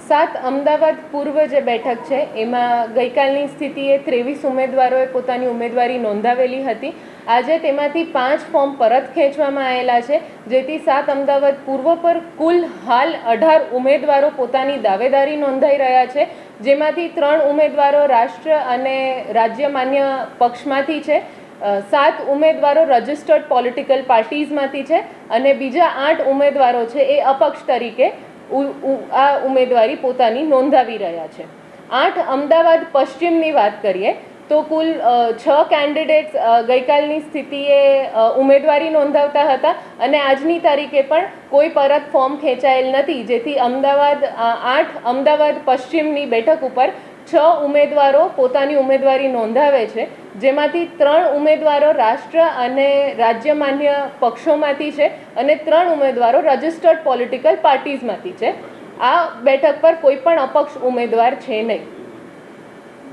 7 અમદાવાદ પૂર્વ જે બેઠક છે એમાં ગઈકાલની સ્થિતિએ 23 ઉમેદવારોએ પોતાની ઉમેદવારી નોંધાવેલી હતી. આજે તેમાંથી 5 ફોર્મ પરત ખેંચવામાં આવેલા છે, જેથી 7 અમદાવાદ પૂર્વ પર કુલ હાલ 18 ઉમેદવારો પોતાની દાવેદારી નોંધાઈ રહ્યા છે, જેમાંથી 3 ઉમેદવારો રાષ્ટ્ર અને રાજ્ય માન્ય પક્ષમાંથી છે, 7 ઉમેદવારો રજિસ્ટર્ડ પોલિટિકલ પાર્ટીઝમાંથી છે અને બીજા 8 ઉમેદવારો છે એ અપક્ષ તરીકે આ ઉમેદવારી પોતાની નોંધાવી રહ્યા છે. 8 અમદાવાદ પશ્ચિમની વાત કરીએ તો કુલ 6 કેન્ડિડેટ્સ ગઈકાલની સ્થિતિએ ઉમેદવારી નોંધાવતા હતા અને આજની તારીખે પણ કોઈ પરત ફોર્મ ખેંચાયેલ નથી, જેથી 8 અમદાવાદ પશ્ચિમની બેઠક ઉપર 6 ઉમેદવારો પોતાની ઉમેદવારી નોંધાવે છે, જેમાંથી 3 ઉમેદવારો રાષ્ટ્ર અને રાજ્ય માન્ય પક્ષોમાંથી છે અને 3 ઉમેદવારો રજિસ્ટર્ડ પોલિટિકલ પાર્ટીઝમાંથી છે. આ બેઠક પર કોઈ પણ અપક્ષ ઉમેદવાર છે નહીં.